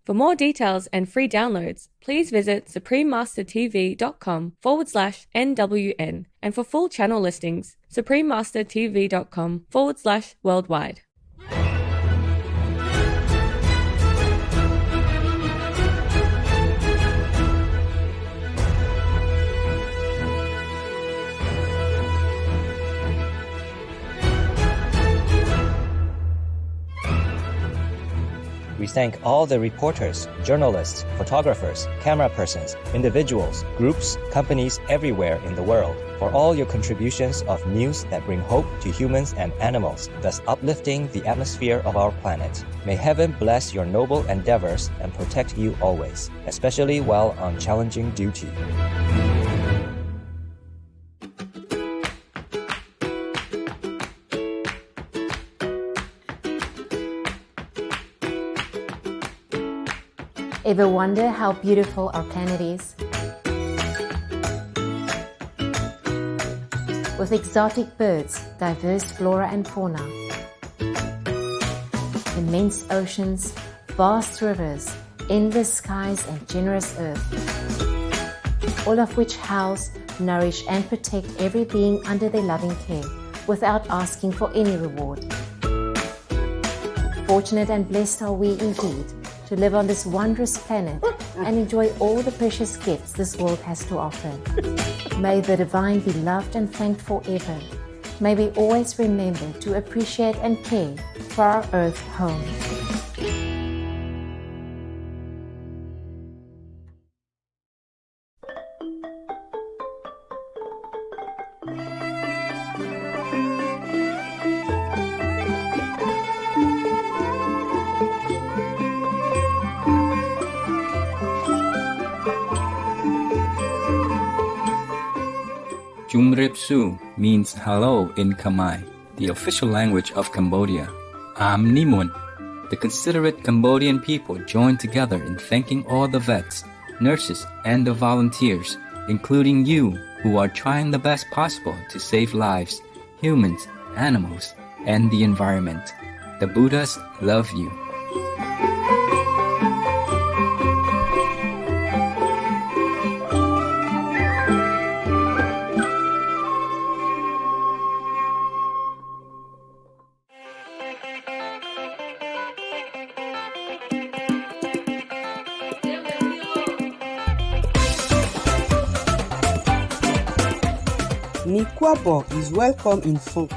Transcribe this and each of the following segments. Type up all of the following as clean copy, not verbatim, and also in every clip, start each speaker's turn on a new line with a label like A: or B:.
A: For more details and free downloads, please visit suprememastertv.com/NWN. And for full channel listings, suprememastertv.com/worldwide.
B: We thank all the reporters, journalists, photographers, camera persons, individuals, groups, companies everywhere in the world for all your contributions of news that bring hope to humans and animals, thus uplifting the atmosphere of our planet. May heaven bless your noble endeavors and protect you always, especially while on challenging duty.
C: Ever wonder how beautiful our planet is? With exotic birds, diverse flora and fauna, immense oceans, vast rivers, endless skies and generous earth, all of which house, nourish and protect every being under their loving care without asking for any reward. Fortunate and blessed are we indeed to live on this wondrous planet and enjoy all the precious gifts this world has to offer. May the divine be loved and thanked forever. May we always remember to appreciate and care for our earth home.
D: Jumripsu means hello in Khmer, the official language of Cambodia. Am Nimun. The considerate Cambodian people join together in thanking all the vets, nurses, and the volunteers, including you, who are trying the best possible to save lives, humans, animals, and the environment. The Buddhas love you.
E: Nikwabo is welcome in Fon,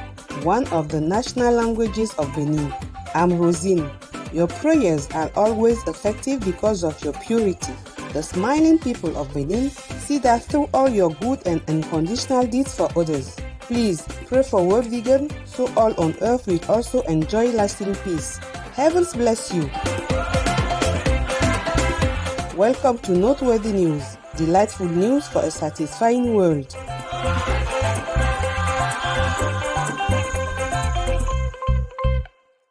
E: one of the national languages of Benin. I'm Rosine. Your prayers are always effective because of your purity. The smiling people of Benin see that through all your good and unconditional deeds for others. Please pray for world vegan so all on earth will also enjoy lasting peace. Heavens bless you. Welcome to Noteworthy News, delightful news for a satisfying world.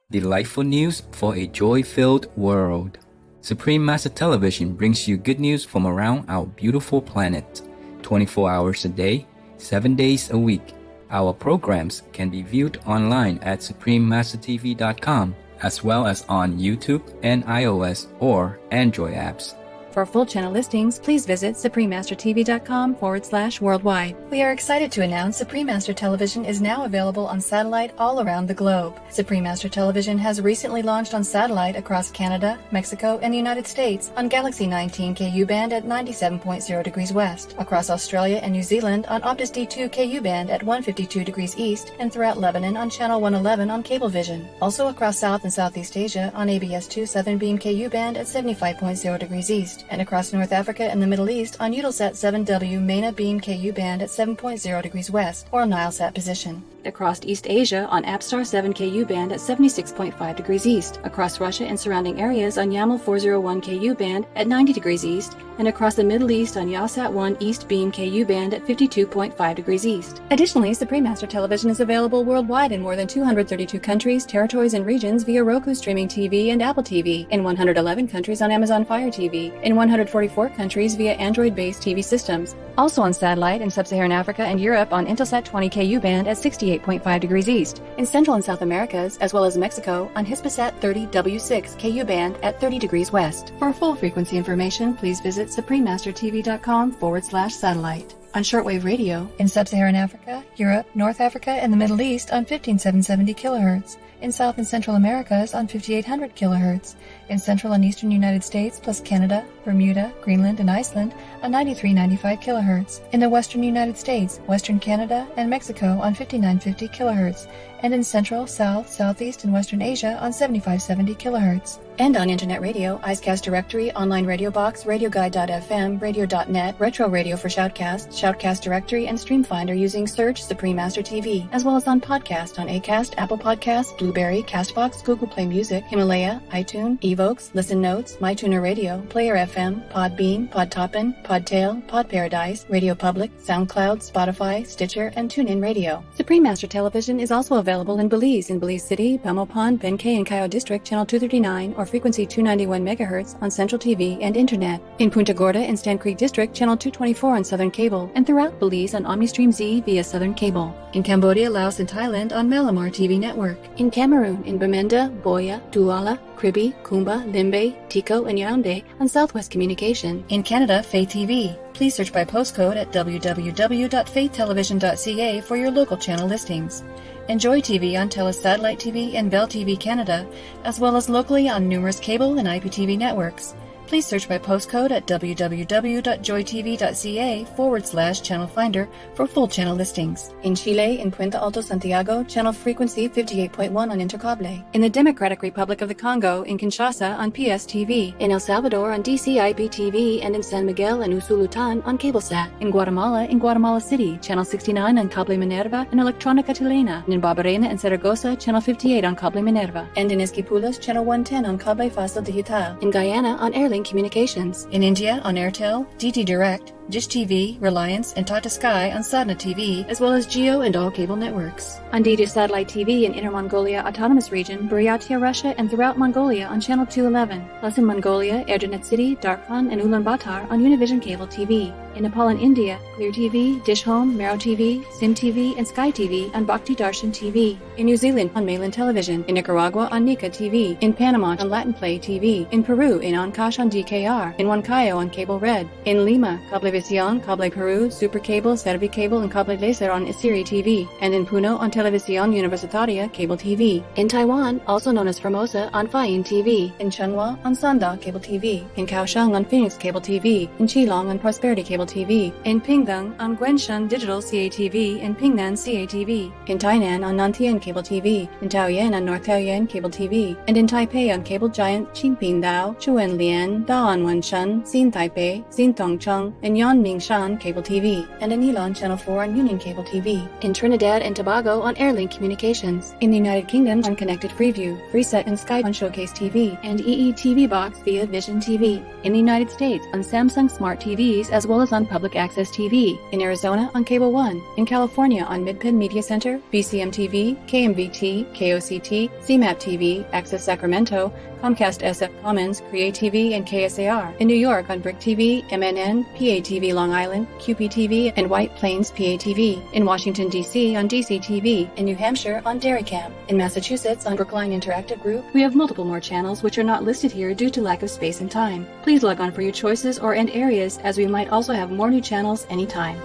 D: Delightful news for a joy-filled world. Supreme Master Television brings you good news from around our beautiful planet. 24 hours a day, 7 days a week. Our programs can be viewed online at suprememastertv.com, as well as on YouTube and iOS or Android apps.
F: For full channel listings, please visit suprememastertv.com/worldwide. We are excited to announce Supreme Master Television is now available on satellite all around the globe. Supreme Master Television has recently launched on satellite across Canada, Mexico, and the United States on Galaxy 19 KU band at 97.0 degrees west, across Australia and New Zealand on Optus D2 KU band at 152 degrees east, and throughout Lebanon on channel 111 on Cablevision. Also across South and Southeast Asia on ABS2 Southern Beam KU band at 75.0 degrees east, and across North Africa and the Middle East on Eutelsat 7W MENA Beam KU band at 7.0 degrees west, or Nilesat position. Across East Asia on Apstar 7 KU band at 76.5 degrees east, across Russia and surrounding areas on YAML 401 KU band at 90 degrees east, and across the Middle East on Yalsat 1 East Beam KU band at 52.5 degrees east. Additionally, Supreme Master Television is available worldwide in more than 232 countries, territories, and regions via Roku streaming TV and Apple TV, in 111 countries on Amazon Fire TV, in in 144 countries via Android-based TV systems. Also on satellite in Sub-Saharan Africa and Europe on Intelsat 20 Ku band at 68.5 degrees east. In Central and South Americas, as well as Mexico, on Hispasat 30 W6 Ku band at 30 degrees west. For full frequency information, please visit suprememastertv.com/satellite. On shortwave radio in Sub-Saharan Africa, Europe, North Africa, and the Middle East on 15770 kHz. In South and Central Americas on 5800 kHz. In Central and Eastern United States plus Canada, Bermuda, Greenland, and Iceland on 9395 kHz. In the Western United States, Western Canada, and Mexico on 5950 kHz. And in Central, South, Southeast, and Western Asia on 7570 kHz. And on Internet Radio, Icecast Directory, Online Radio Box, RadioGuide.fm, Radio.net, Retro Radio for Shoutcast, Shoutcast Directory, and StreamFinder using Search Supreme Master TV, as well as on podcast on Acast, Apple Podcasts, Blueberry, Castbox, Google Play Music, Himalaya, iTunes, Evox, Listen Notes, MyTuner Radio, Player FM, Podbean, Podtoppin, Podtail, Podparadise, Radio Public, SoundCloud, Spotify, Stitcher, and TuneIn Radio. Supreme Master Television is also available in Belize City, Belmopan, Benkei, and Cayo District, Channel 239, or frequency 291 MHz on Central TV and Internet. In Punta Gorda and Stan Creek District, Channel 224 on Southern Cable, and throughout Belize on OmniStream Z via Southern Cable. In Cambodia, Laos, and Thailand on Malamar TV Network. In Cameroon, in Bamenda, Boya, Douala, Kribi, Kumba, Limbe, Tico, and Yaoundé on Southwest Communication. In Canada, Faith TV. Please search by postcode at www.faithtelevision.ca for your local channel listings. Enjoy TV on TELUS Satellite TV and Bell TV Canada, as well as locally on numerous cable and IPTV networks. Please search by postcode at www.joytv.ca/channel finder for full channel listings. In Chile, in Puente Alto, Santiago, channel frequency 58.1 on Intercable. In the Democratic Republic of the Congo, in Kinshasa on PSTV. In El Salvador on DCIPTV, and in San Miguel and Usulután on CableSat. In Guatemala City, channel 69 on Cable Minerva and Electronica Chilena. And in Barbarena and Zaragoza, channel 58 on Cable Minerva. And in Esquipulas, channel 110 on Cable Fácil Digital. In Guyana on Airlink Communications. In India on Airtel, DT Direct, Dish TV, Reliance, and Tata Sky on Sadna TV, as well as Geo and all cable networks. On DD Satellite TV in Inner Mongolia Autonomous Region, Buryatia, Russia, and throughout Mongolia on Channel 211. Plus in Mongolia, Erdenet City, Darkhan, and Ulaanbaatar on Univision Cable TV. In Nepal and India, Clear TV, Dish Home, Mero TV, Sim TV, and Sky TV on Bhakti Darshan TV. In New Zealand on Mainland Television. In Nicaragua on Nika TV. In Panama on Latin Play TV. In Peru in Ancash on DKR. In Huancayo on Cable Red. In Lima, Cablevisión, Cable Peru, Super Cable, Servicable, and Cable Laser on Isiri TV. And in Puno on Televisión Universitaria Cable TV. In Taiwan, also known as Formosa, on Fayin TV. In Changhua on Sanda Cable TV. In Kaohsiung on Phoenix Cable TV. In Qilong on Prosperity Cable TV. In Pingdong on Guanshan Digital CATV and Pingnan CATV. In Tainan on Nantian Cable TV. In Taoyuan on North Taoyuan Cable TV. And in Taipei on Cable Giant Qingping Dao, Chuanlian, Daon Wanshan, Xin Taipei, Xin Tongcheng, and Yanmingshan Cable TV. And in Elon Channel 4 on Union Cable TV. In Trinidad and Tobago on Airlink Communications. In the United Kingdom on Connected Freeview, Freeset and Sky on Showcase TV, and EETV Box via Vision TV. In the United States on Samsung Smart TVs, as well as on Public Access TV. In Arizona on Cable One. In California on Midpen Media Center, BCM TV, KMVT, KOCT, CMAP TV, Access Sacramento, Comcast SF Commons, Create TV, and KSAR. In New York on Brick TV, MNN, PATV Long Island, QPTV, and White Plains PATV. In Washington, D.C. on DC TV. In New Hampshire on Dairycam. In Massachusetts on Brookline Interactive Group. We have multiple more channels which are not listed here due to lack of space and time. Please log on for your choices or end areas, as we might also have more new channels anytime.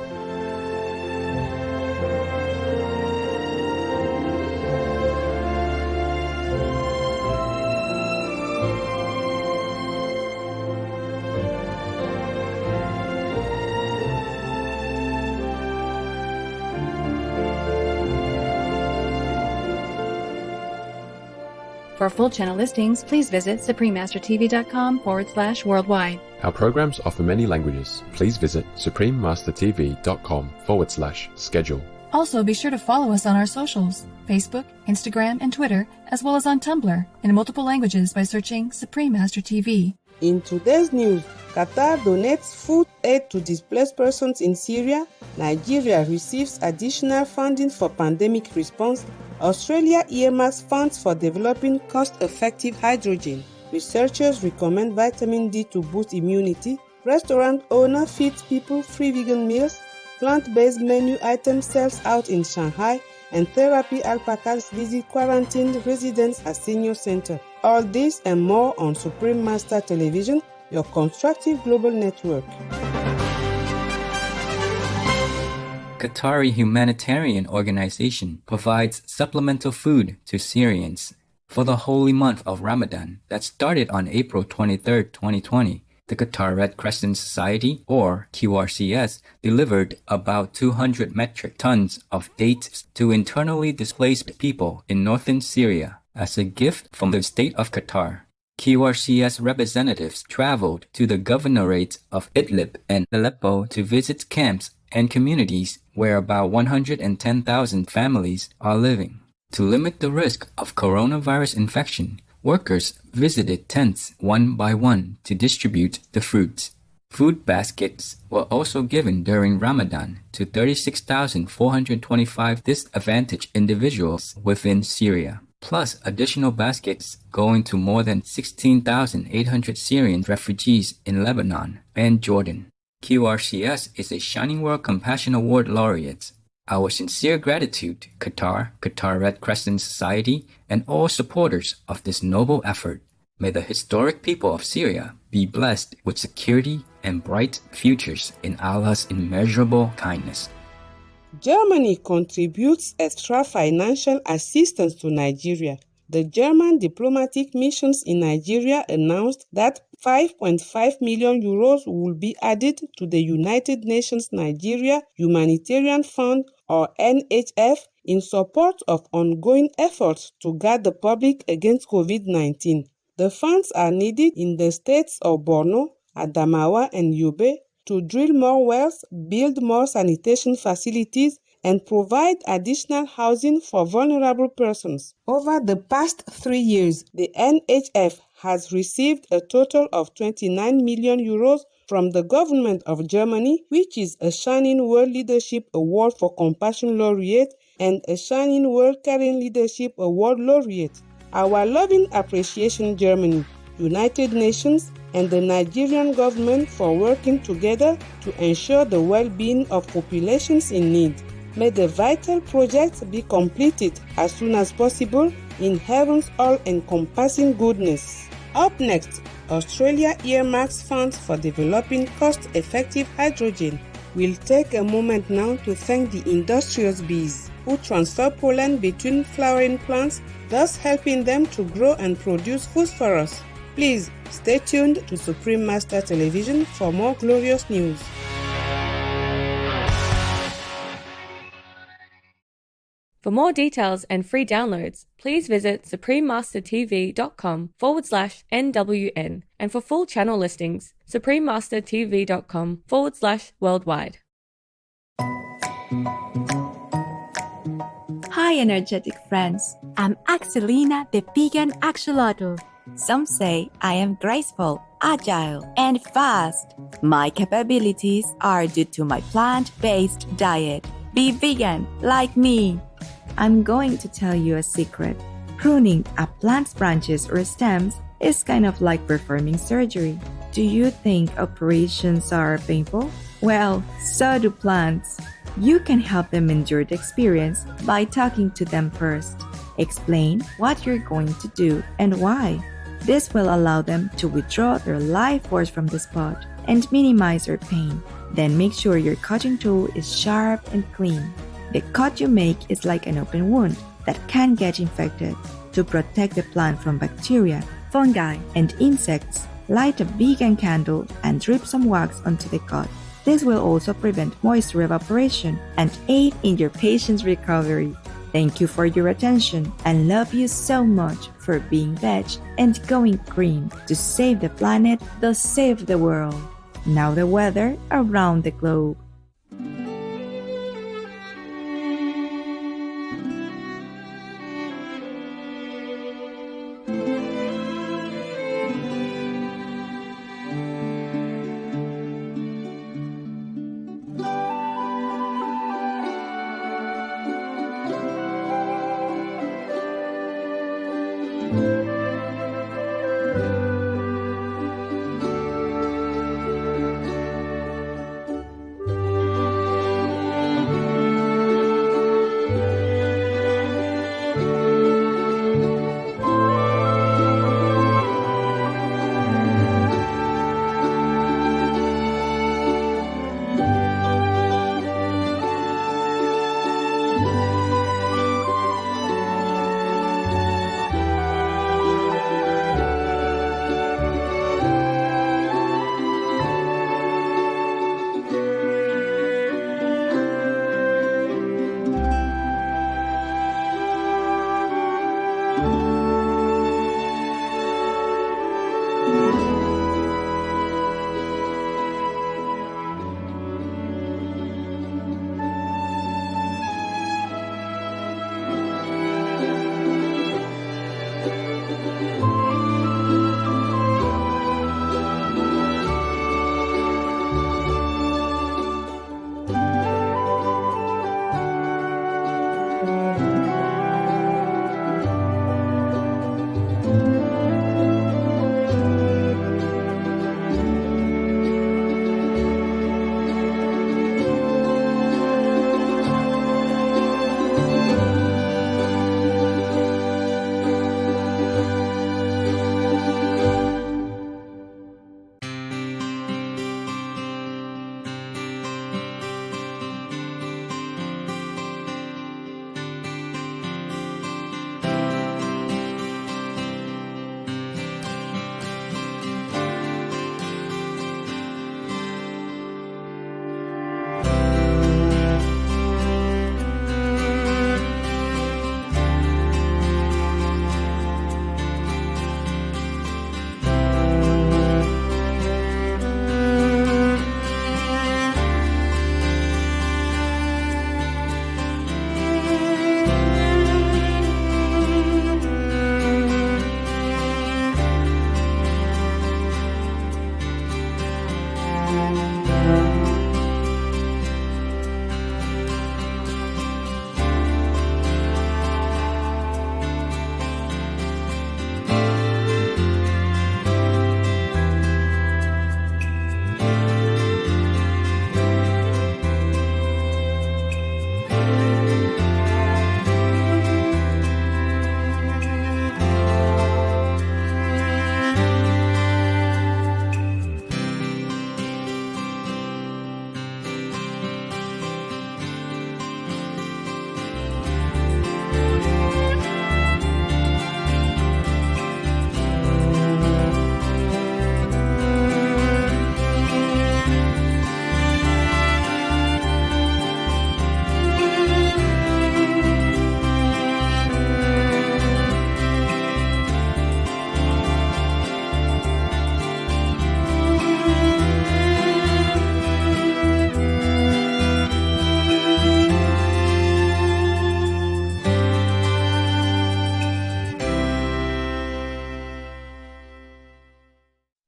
F: For full channel listings, please visit suprememastertv.com/worldwide.
G: Our programs offer many languages. Please visit suprememastertv.com/schedule.
F: Also, be sure to follow us on our socials, Facebook, Instagram, and Twitter, as well as on Tumblr, in multiple languages by searching Supreme Master TV.
E: In today's news, Qatar donates food aid to displaced persons in Syria. Nigeria receives additional funding for pandemic response. Australia earmarks funds for developing cost-effective hydrogen. Researchers recommend vitamin D to boost immunity. Restaurant owner feeds people free vegan meals. Plant-based menu item sells out in Shanghai. And therapy alpacas visit quarantined residents at senior center. All this and more on Supreme Master Television, your constructive global network.
D: Qatari humanitarian organization provides supplemental food to Syrians for the holy month of Ramadan that started on April 23, 2020. The Qatar Red Crescent Society, or QRCS, delivered about 200 metric tons of dates to internally displaced people in northern Syria as a gift from the state of Qatar. QRCS representatives traveled to the governorates of Idlib and Aleppo to visit camps and communities where about 110,000 families are living. To limit the risk of coronavirus infection, workers visited tents one by one to distribute the fruits. Food baskets were also given during Ramadan to 36,425 disadvantaged individuals within Syria, plus additional baskets going to more than 16,800 Syrian refugees in Lebanon and Jordan. QRCS is a Shining World Compassion Award laureate. Our sincere gratitude to Qatar Red Crescent Society, and all supporters of this noble effort. May the historic people of Syria be blessed with security and bright futures in Allah's immeasurable kindness.
E: Germany contributes extra financial assistance to Nigeria. The German diplomatic missions in Nigeria announced that 5.5 million euros will be added to the United Nations Nigeria Humanitarian Fund, or NHF, in support of ongoing efforts to guard the public against COVID-19. The funds are needed in the states of Borno, Adamawa, and Yobe to drill more wells, build more sanitation facilities, and provide additional housing for vulnerable persons. Over the past 3 years, the NHF has received a total of 29 million euros from the government of Germany, which is a Shining World Leadership Award for Compassion Laureate and a Shining World Caring Leadership Award Laureate. Our loving appreciation, Germany, United Nations, and the Nigerian government for working together to ensure the well-being of populations in need. May the vital projects be completed as soon as possible in heaven's all-encompassing goodness. Up next, Australia earmarks funds for developing cost-effective hydrogen. We'll take a moment now to thank the industrious bees who transfer pollen between flowering plants, thus helping them to grow and produce food for us. Please stay tuned to Supreme Master Television for more glorious news.
A: For more details and free downloads, please visit suprememastertv.com/NWN, and for full channel listings, suprememastertv.com/worldwide.
H: Hi, energetic friends. I'm Axelina, the vegan axolotl. Some say I am graceful, agile, and fast. My capabilities are due to my plant-based diet. Be vegan like me. I'm going to tell you a secret. Pruning a plant's branches or stems is kind of like performing surgery. Do you think operations are painful? Well, so do plants. You can help them endure the experience by talking to them first. Explain what you're going to do and why. This will allow them to withdraw their life force from the spot and minimize their pain. Then make sure your cutting tool is sharp and clean. The cut you make is like an open wound that can get infected. To protect the plant from bacteria, fungi, and insects, light a vegan candle and drip some wax onto the cut. This will also prevent moisture evaporation and aid in your patient's recovery. Thank you for your attention and love you so much for being veg and going green to save the planet, thus save the world. Now the weather around the globe.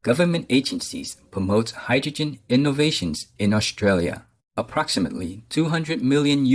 D: Government agencies promote hydrogen innovations in Australia. Approximately $200 million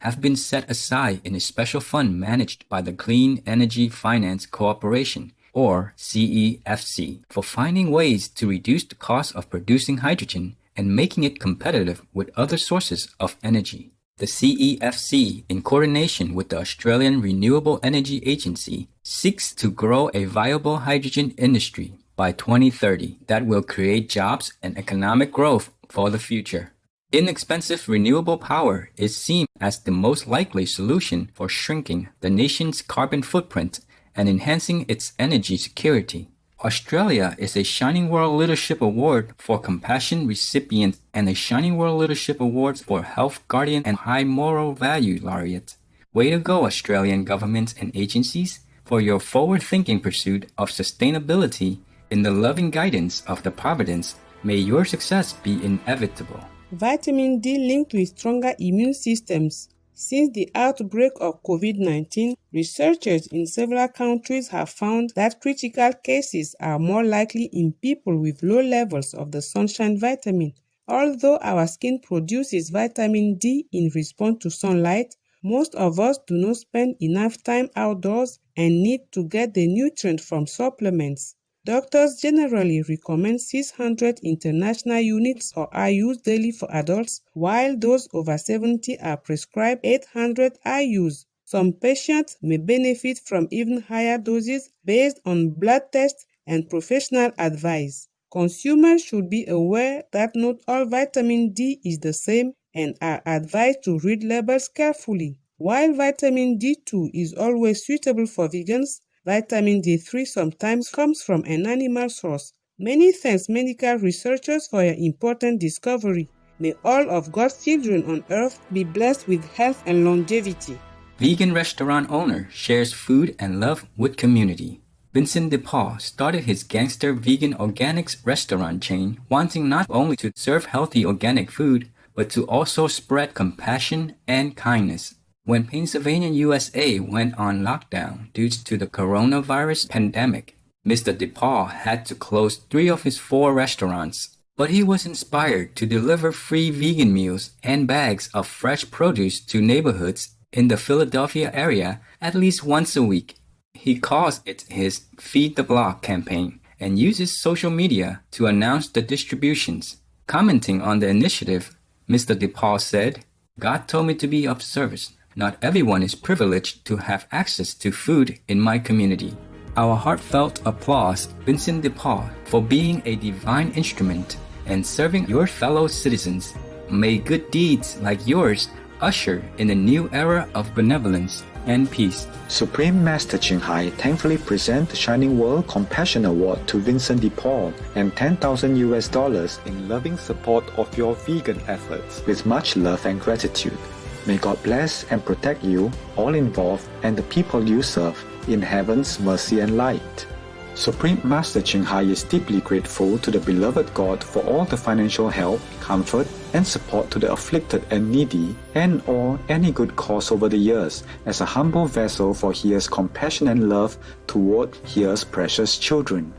D: have been set aside in a special fund managed by the Clean Energy Finance Corporation, or CEFC, for finding ways to reduce the cost of producing hydrogen and making it competitive with other sources of energy. The CEFC, in coordination with the Australian Renewable Energy Agency, seeks to grow a viable hydrogen industry by 2030 that will create jobs and economic growth for the future. Inexpensive renewable power is seen as the most likely solution for shrinking the nation's carbon footprint and enhancing its energy security. Australia is a Shining World Leadership Award for Compassion recipient and a Shining World Leadership Award for Health Guardian and High Moral Value laureate. Way to go, Australian governments and agencies, for your forward-thinking pursuit of sustainability in the loving guidance of the Providence. May your success be inevitable.
E: Vitamin D linked with stronger immune systems. Since the outbreak of COVID-19, researchers in several countries have found that critical cases are more likely in people with low levels of the sunshine vitamin. Although our skin produces vitamin D in response to sunlight, most of us do not spend enough time outdoors and need to get the nutrient from supplements. Doctors generally recommend 600 international units or IUs daily for adults, while those over 70 are prescribed 800 IUs. Some patients may benefit from even higher doses based on blood tests and professional advice. Consumers should be aware that not all vitamin D is the same and are advised to read labels carefully. While vitamin D2 is always suitable for vegans, vitamin D3 sometimes comes from an animal source. Many thanks medical researchers for your important discovery. May all of God's children on earth be blessed with health and longevity.
D: Vegan restaurant owner shares food and love with community. Vincent DePaul started his gangster vegan organics restaurant chain wanting not only to serve healthy organic food, but to also spread compassion and kindness. When Pennsylvania, USA went on lockdown due to the coronavirus pandemic, Mr. DePaul had to close 3 of his 4 restaurants. But he was inspired to deliver free vegan meals and bags of fresh produce to neighborhoods in the Philadelphia area at least once a week. He calls it his Feed the Block campaign and uses social media to announce the distributions. Commenting on the initiative, Mr. DePaul said, "God told me to be of service. Not everyone is privileged to have access to food in my community." Our heartfelt applause Vincent DePaul for being a divine instrument and serving your fellow citizens. May good deeds like yours usher in a new era of benevolence and peace.
I: Supreme Master Ching Hai thankfully present the Shining World Compassion Award to Vincent DePaul and $10,000 in loving support of your vegan efforts with much love and gratitude. May God bless and protect you, all involved, and the people you serve in heaven's mercy and light. Supreme Master Ching Hai is deeply grateful to the beloved God for all the financial help, comfort, and support to the afflicted and needy, and or any good cause over the years, as a humble vessel for His compassion and love toward His precious children.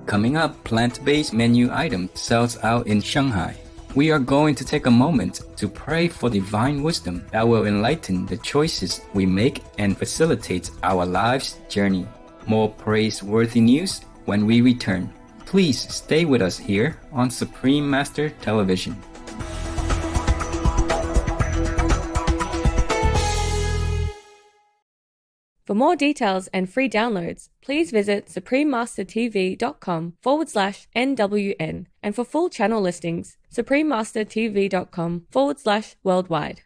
D: Coming up, plant-based menu item sells out in Shanghai. We are going to take a moment to pray for divine wisdom that will enlighten the choices we make and facilitate our life's journey. More praiseworthy news when we return. Please stay with us here on Supreme Master Television.
A: For more details and free downloads, please visit suprememastertv.com/NWN. And for full channel listings, suprememastertv.com/worldwide.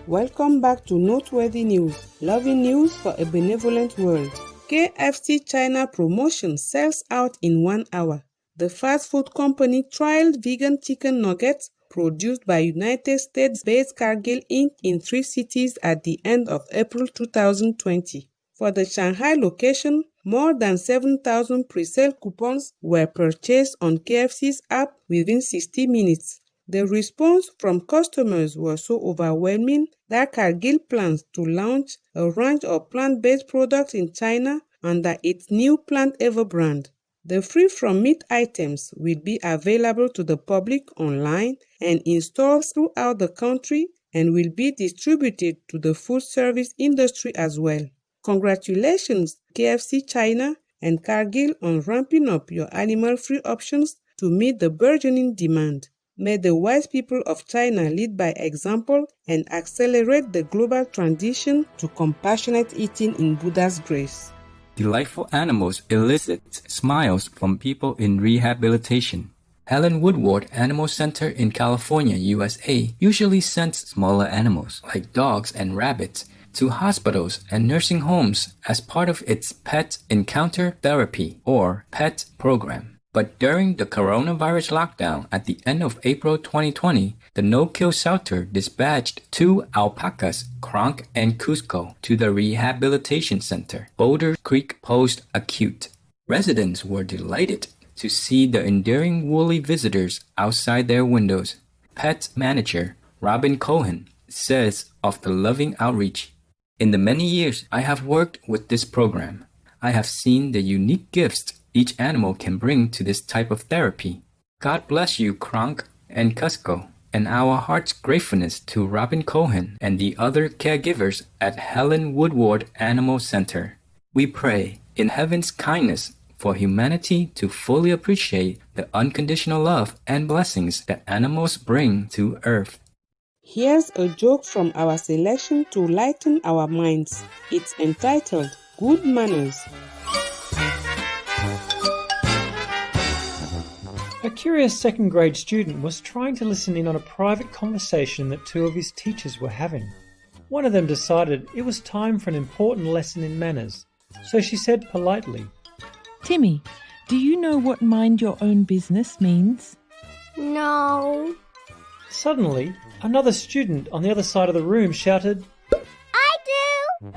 E: Welcome back to Noteworthy News, loving news for a benevolent world. KFC China promotion sells out in 1 hour. The fast food company trialed vegan chicken nuggets produced by United States-based Cargill Inc. in 3 cities at the end of April 2020. For the Shanghai location, more than 7,000 pre-sale coupons were purchased on KFC's app within 60 minutes. The response from customers was so overwhelming that Cargill plans to launch a range of plant-based products in China under its new Plant Ever brand. The free-from-meat items will be available to the public online and in stores throughout the country and will be distributed to the food service industry as well. Congratulations, KFC China and Cargill, on ramping up your animal-free options to meet the burgeoning demand. May the wise people of China lead by example and accelerate the global transition to compassionate eating in Buddha's grace.
D: Delightful animals elicit smiles from people in rehabilitation. Helen Woodward Animal Center in California, USA, usually sends smaller animals, like dogs and rabbits, to hospitals and nursing homes as part of its Pet Encounter Therapy, or PET program. But during the coronavirus lockdown at the end of April 2020, the no-kill shelter dispatched 2 alpacas, Kronk and Cusco, to the rehabilitation center, Boulder Creek Post-Acute. Residents were delighted to see the endearing woolly visitors outside their windows. Pet manager Robin Cohen says of the loving outreach, "In the many years I have worked with this program, I have seen the unique gifts each animal can bring to this type of therapy. God bless you, Kronk and Cusco, and our heart's gratefulness to Robin Cohen and the other caregivers at Helen Woodward Animal Center. We pray in heaven's kindness for humanity to fully appreciate the unconditional love and blessings that animals bring to earth."
E: Here's a joke from our selection to lighten our minds. It's entitled Good Manners.
J: A curious second-grade student was trying to listen in on a private conversation that 2 of his teachers were having. One of them decided it was time for an important lesson in manners, so she said politely,
K: "Timmy, do you know what mind your own business means?"
L: No.
J: Suddenly, another student on the other side of the room shouted,
L: I do!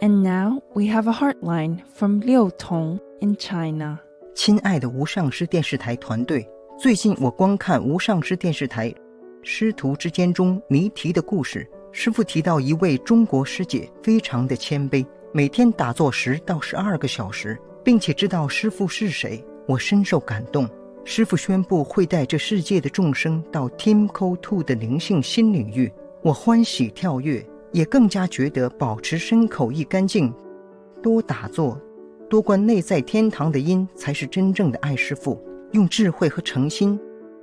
K: And now we have a heartline from Liu Tong in China.
M: 亲爱的无上师电视台团队，最近我观看无上师电视台师徒之间中谜题的故事，师父提到一位中国师姐非常的谦卑，每天打坐10到12个小时，并且知道师父是谁，我深受感动。师父宣布会带这世界的众生到 Timco 2的灵性新领域，我欢喜跳跃，也更加觉得保持身口意干净，多打坐，多观内在天堂的因，才是真正的爱师父。用智慧和诚心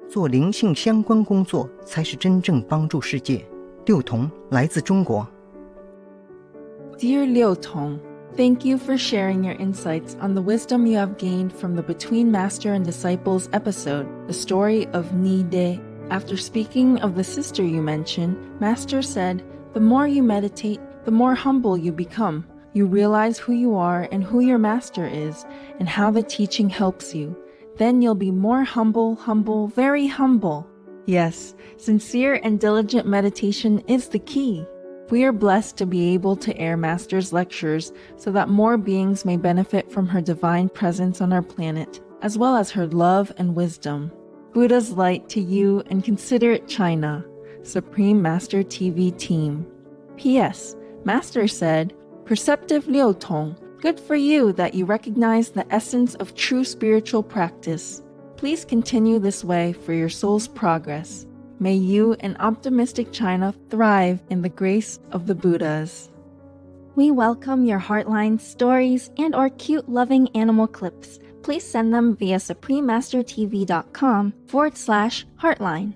M: 做灵性相关工作，才是真正帮助世界。六童来自中国。
K: Dear Liu Tong, thank you for sharing your insights on the wisdom you have gained from the Between Master and Disciples episode, The Story of Ni De. After speaking of the sister you mentioned, Master said, the more you meditate, the more humble you become. You realize who you are and who your master is, and how the teaching helps you. Then you'll be more humble, very humble. Yes, sincere and diligent meditation is the key. We are blessed to be able to air Master's lectures so that more beings may benefit from her divine presence on our planet, as well as her love and wisdom. Buddha's light to you and considerate China. Supreme Master TV Team. P.S. Master said, Perceptive Liu Tong, good for you that you recognize the essence of true spiritual practice. Please continue this way for your soul's progress. May you and optimistic China thrive in the grace of the Buddhas.
L: We welcome your heartline stories and or cute loving animal clips. Please send them via suprememastertv.com/heartline.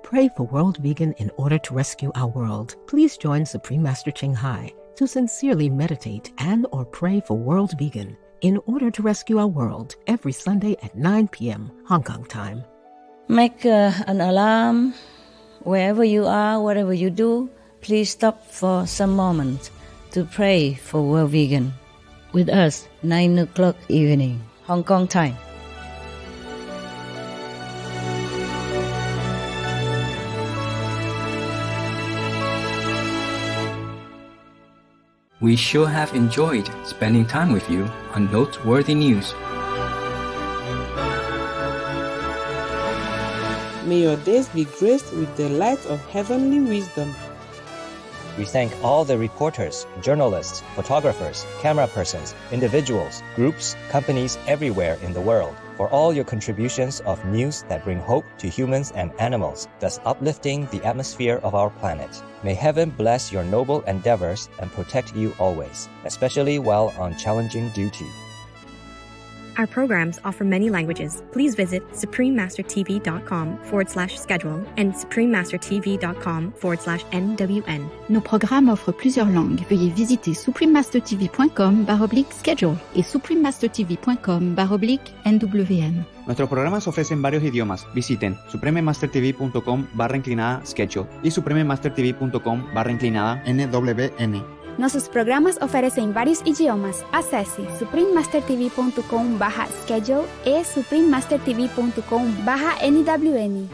N: Pray for World Vegan in order to rescue our world. Please join Supreme Master Ching Hai to sincerely meditate and or pray for World Vegan in order to rescue our world every Sunday at 9 p.m. Hong Kong time.
O: Make an alarm. Wherever you are, whatever you do, please stop for some moment to pray for World Vegan. With us, 9 o'clock evening, Hong Kong time.
D: We sure have enjoyed spending time with you on Noteworthy News.
E: May your days be graced with the light of heavenly wisdom.
B: We thank all the reporters, journalists, photographers, camera persons, individuals, groups, companies everywhere in the world for all your contributions of news that bring hope to humans and animals, thus uplifting the atmosphere of our planet. May heaven bless your noble endeavors and protect you always, especially while on challenging duty.
A: Our programs offer many languages. Please visit suprememastertv.com/schedule and suprememastertv.com/NWN.
P: Nos programmes offrent plusieurs langues. Veuillez visiter suprememastertv.com/schedule et suprememastertv.com/NWN.
Q: Nuestros programas ofrecen varios idiomas. Visiten suprememastertv.com/schedule y suprememastertv.com/NWN.
R: Nossos programas oferecem vários idiomas. Acesse suprememastertv.com/schedule e suprememastertv.com/NWN.